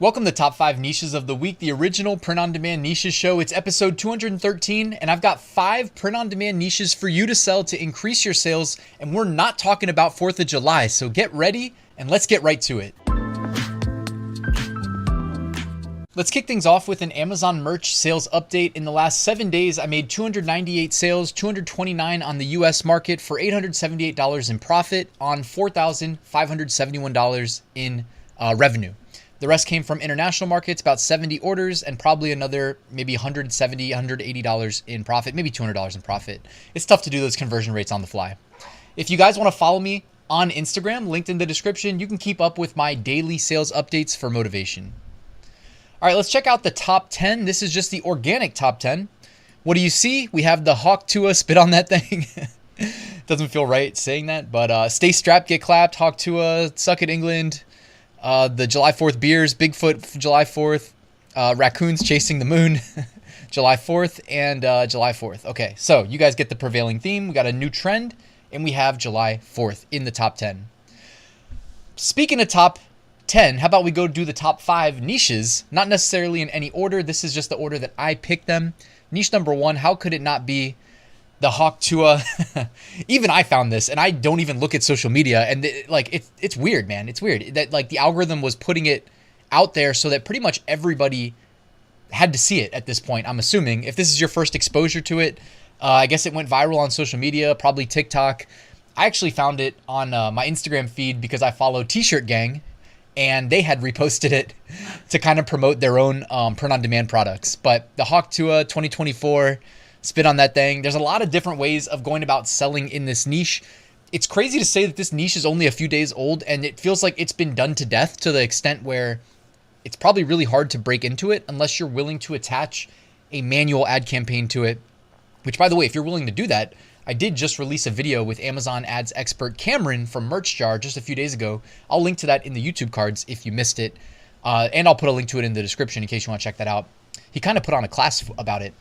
Welcome to Top 5 Niches of the Week, the original print-on-demand niches show. It's episode 213, and I've got 5 print-on-demand niches for you to sell to increase your sales, and we're not talking about 4th of July, so get ready, and let's get right to it. Let's kick things off with an Amazon merch sales update. In the last 7 days, I made 298 sales, 229 on the US market for $878 in profit on $4,571 in revenue. The rest came from international markets, about 70 orders, and probably another maybe $170, $180 in profit, maybe $200 in profit. It's tough to do those conversion rates on the fly. If you guys want to follow me on Instagram, linked in the description, you can keep up with my daily sales updates for motivation. All right, let's check out the top 10. This is just the organic top 10. What do you see? We have the Haw Tua, spit on that thing. Doesn't feel right saying that, but stay strapped, get clapped, Haw Tua, suck it England. The July 4th beers, Bigfoot July 4th, raccoons chasing the moon, July 4th, and July 4th. Okay, so you guys get the prevailing theme. We got a new trend, and we have July 4th in the top 10. Speaking of top 10, how about we go do the top 5 niches? Not necessarily in any order. This is just the order that I picked them. Niche number 1, how could it not be the Haw Tua? Even I found this, and I don't even look at social media, and it's weird, man. It's weird that like the algorithm was putting it out there so that pretty much everybody had to see it at this point. I'm assuming if this is your first exposure to it, I guess it went viral on social media, probably TikTok. I actually found it on my Instagram feed because I follow T-Shirt Gang, and they had reposted it to kind of promote their own print-on-demand products. But the Haw Tua 2024. Spit on that thing. There's a lot of different ways of going about selling in this niche. It's crazy to say that this niche is only a few days old, and it feels like it's been done to death to the extent where it's probably really hard to break into it unless you're willing to attach a manual ad campaign to it, which, by the way, if you're willing to do that, I did just release a video with Amazon ads expert Cameron from Merch Jar just a few days ago. I'll link to that in the YouTube cards if you missed it, and I'll put a link to it in the description in case you want to check that out. He kind of put on a class about it.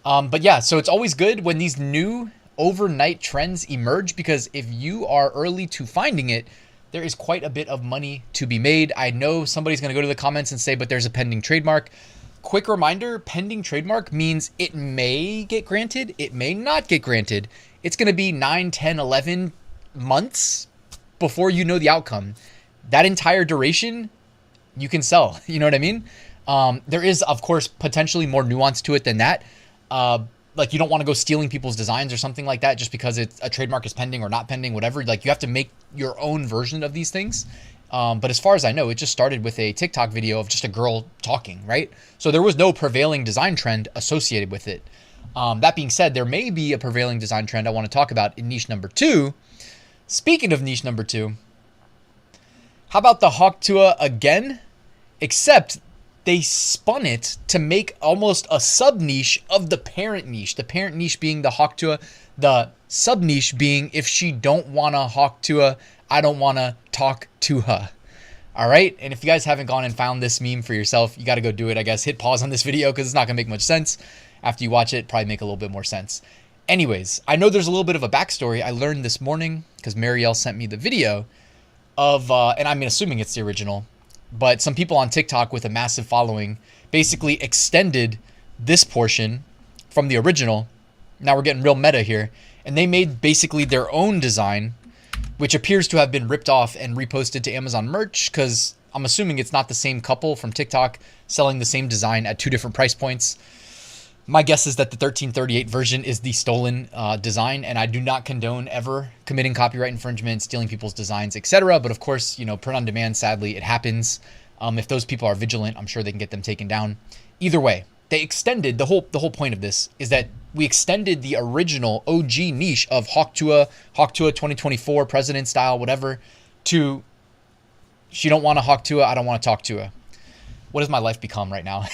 But yeah, so it's always good when these new overnight trends emerge, because if you are early to finding it, there is quite a bit of money to be made. I know somebody's going to go to the comments and say, but there's a pending trademark. Quick reminder, pending trademark means it may get granted, it may not get granted. It's going to be 9, 10, 11 months before you know the outcome. That entire duration, you can sell. You know what I mean? There is, of course, potentially more nuance to it than that. Like you don't want to go stealing people's designs or something like that just because it's a trademark is pending or not pending, whatever. Like you have to make your own version of these things. But as far as I know, it just started with a TikTok video of just a girl talking, right? So there was no prevailing design trend associated with it. That being said, there may be a prevailing design trend I want to talk about in niche number 2. Speaking of niche number 2, how about the Haw Tua again? Except they spun it to make almost a sub-niche of the parent niche. The parent niche being the Haw Tua, the sub-niche being if she don't want to Haw Tua, I don't want to talk to her. All right? And if you guys haven't gone and found this meme for yourself, you got to go do it, I guess. Hit pause on this video because it's not going to make much sense. After you watch it, probably make a little bit more sense. Anyways, I know there's a little bit of a backstory I learned this morning because Marielle sent me the video of, and I'm assuming it's the original, but some people on TikTok with a massive following basically extended this portion from the original. Now we're getting real meta here. And they made basically their own design, which appears to have been ripped off and reposted to Amazon merch, because I'm assuming it's not the same couple from TikTok selling the same design at 2 different price points. My guess is that the 1338 version is the stolen design, and I do not condone ever committing copyright infringement, stealing people's designs, etc. But of course, you know, print on demand, sadly, it happens. If those people are vigilant, I'm sure they can get them taken down. Either way, they extended the whole point of this is that we extended the original OG niche of Haw Tua 2024 president style, whatever, to she don't want to Haw Tua, I don't want to talk to her. What does my life become right now?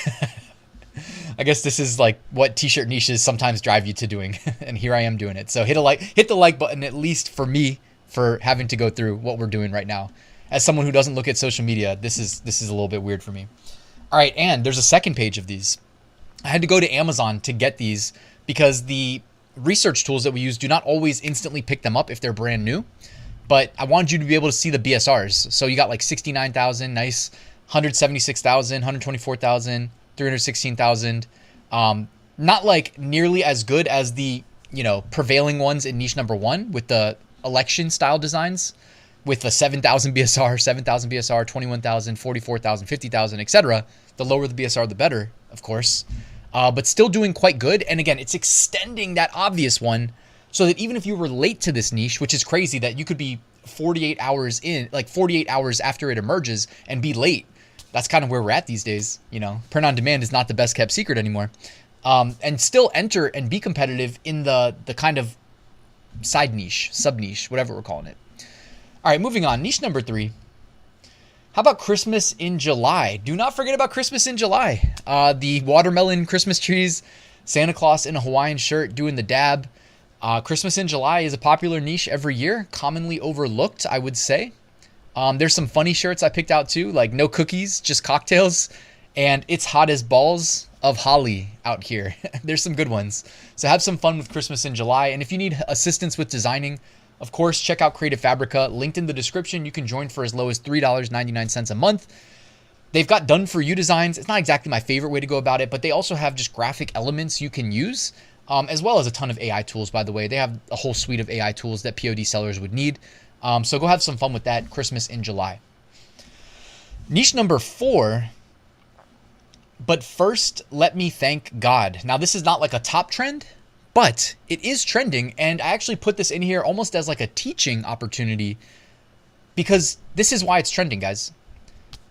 I guess this is like what t-shirt niches sometimes drive you to doing. And here I am doing it. So hit the like button, at least for me, for having to go through what we're doing right now. As someone who doesn't look at social media, this is a little bit weird for me. All right. And there's a second page of these. I had to go to Amazon to get these because the research tools that we use do not always instantly pick them up if they're brand new. But I wanted you to be able to see the BSRs. So you got like 69,000, nice. 176,000, 124,000, 316,000. Not like nearly as good as the, prevailing ones in niche number 1 with the election style designs with the 7,000 BSR, 7,000 BSR, 21,000, 44,000, 50,000, etc. The lower the BSR, the better, of course. But still doing quite good. And again, it's extending that obvious one so that even if you were late to this niche, which is crazy that you could be 48 hours in, like 48 hours after it emerges and be late. That's kind of where we're at these days. Print on demand is not the best kept secret anymore. And still enter and be competitive in the kind of side niche, sub niche, whatever we're calling it. All right, moving on. Niche number 3. How about Christmas in July? Do not forget about Christmas in July. The watermelon Christmas trees, Santa Claus in a Hawaiian shirt doing the dab. Christmas in July is a popular niche every year, commonly overlooked, I would say. There's some funny shirts I picked out too, like no cookies, just cocktails, and it's hot as balls of holly out here. There's some good ones. So have some fun with Christmas in July. And if you need assistance with designing, of course, check out Creative Fabrica. Linked in the description. You can join for as low as $3.99 a month. They've got done for you designs. It's not exactly my favorite way to go about it, but they also have just graphic elements you can use, as well as a ton of AI tools, by the way. They have a whole suite of AI tools that POD sellers would need. So go have some fun with that. Christmas in July. Niche number 4. But first, let me thank God. Now, this is not like a top trend, but it is trending. And I actually put this in here almost as like a teaching opportunity because this is why it's trending, guys.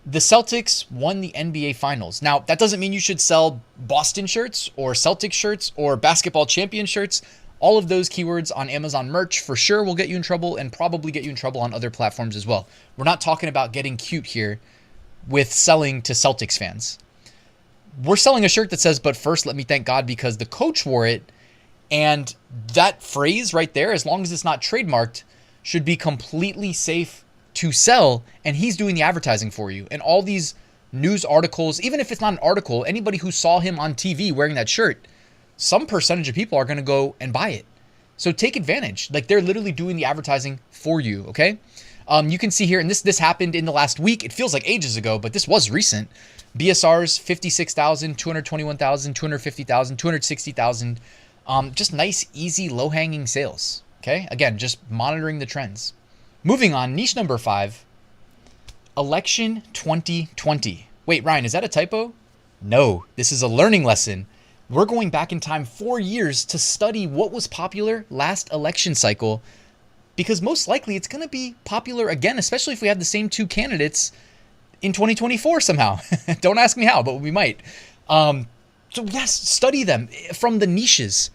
The Celtics won the NBA Finals. Now, that doesn't mean you should sell Boston shirts or Celtics shirts or basketball champion shirts. All of those keywords on Amazon merch for sure will get you in trouble and probably get you in trouble on other platforms as well. We're not talking about getting cute here with selling to Celtics fans. We're selling a shirt that says, but first let me thank God because the coach wore it. And that phrase right there, as long as it's not trademarked, should be completely safe to sell. And he's doing the advertising for you. And all these news articles, even if it's not an article, anybody who saw him on TV wearing that shirt, some percentage of people are going to go and buy it. So take advantage. Like they're literally doing the advertising for you. Okay. You can see here, and this happened in the last week. It feels like ages ago, but this was recent. BSRs, 56,000, 221,000, 250,000, 260,000. Just nice, easy, low-hanging sales. Okay. Again, just monitoring the trends. Moving on, niche number 5, election 2020. Wait, Ryan, is that a typo? No, this is a learning lesson. We're going back in time 4 years to study what was popular last election cycle, because most likely it's going to be popular again, especially if we have the same 2 candidates in 2024 somehow. Don't ask me how, but we might. So yes, study them from the niches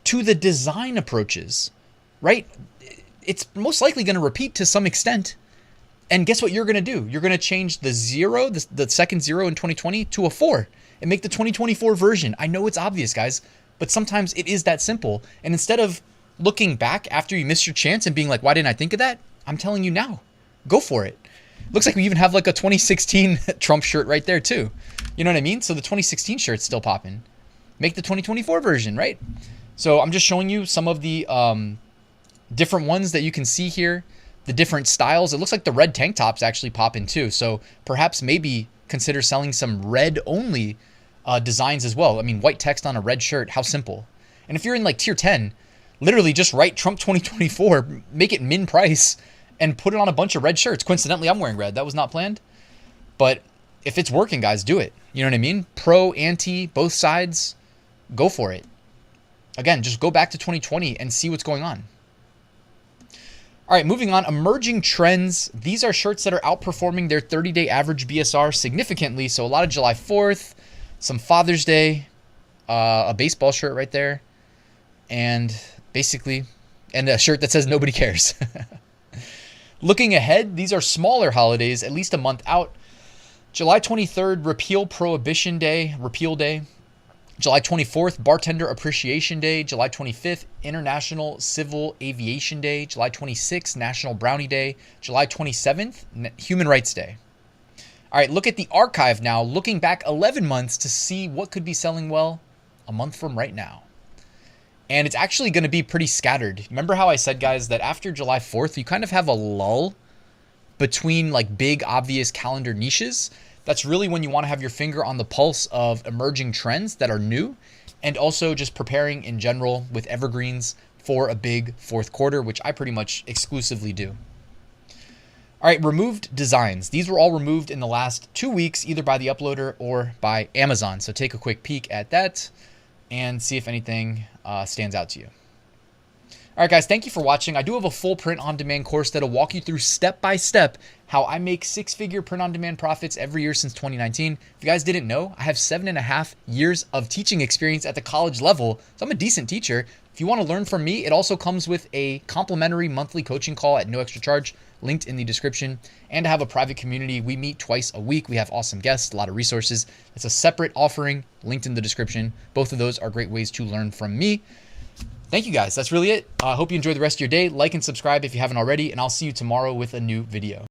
to the design approaches, right? It's most likely going to repeat to some extent. And guess what you're going to do? You're going to change the 0, the second 0 in 2020 to a 4 and make the 2024 version. I know it's obvious, guys, but sometimes it is that simple. And instead of looking back after you missed your chance and being like, why didn't I think of that? I'm telling you now, go for it. Looks like we even have like a 2016 Trump shirt right there too. You know what I mean? So the 2016 shirt's still popping. Make the 2024 version, right? So I'm just showing you some of the different ones that you can see here, the different styles. It looks like the red tank tops actually pop in too. So perhaps maybe consider selling some red only designs as well. I mean, white text on a red shirt, how simple. And if you're in like tier 10, literally just write Trump 2024, make it min price, and put it on a bunch of red shirts. Coincidentally, I'm wearing red. That was not planned. But if it's working, guys, do it. You know what I mean? Pro, anti, both sides, go for it. Again, just go back to 2020 and see what's going on. All right, moving on. Emerging trends. These are shirts that are outperforming their 30-day average BSR significantly. So a lot of July 4th, some Father's Day, a baseball shirt right there, and basically, and a shirt that says nobody cares. Looking ahead, these are smaller holidays, at least a month out. July 23rd, Repeal Prohibition Day, Repeal Day. July 24th, Bartender Appreciation Day. July 25th, International Civil Aviation Day. July 26th, National Brownie Day. July 27th, Human Rights Day. All right, look at the archive now, looking back 11 months to see what could be selling well a month from right now. And it's actually going to be pretty scattered. Remember how I said, guys, that after July 4th, you kind of have a lull between like big, obvious calendar niches. That's really when you want to have your finger on the pulse of emerging trends that are new, and also just preparing in general with evergreens for a big fourth quarter, which I pretty much exclusively do. All right, removed designs. These were all removed in the last 2 weeks, either by the uploader or by Amazon. So take a quick peek at that and see if anything stands out to you. All right, guys, thank you for watching. I do have a full print-on-demand course that'll walk you through step-by-step how I make six-figure print-on-demand profits every year since 2019. If you guys didn't know, I have 7.5 years of teaching experience at the college level, so I'm a decent teacher. If you want to learn from me, it also comes with a complimentary monthly coaching call at no extra charge, linked in the description, and I have a private community. We meet twice a week. We have awesome guests, a lot of resources. It's a separate offering, linked in the description. Both of those are great ways to learn from me. Thank you, guys. That's really it. I hope you enjoy the rest of your day. Like and subscribe if you haven't already, and I'll see you tomorrow with a new video.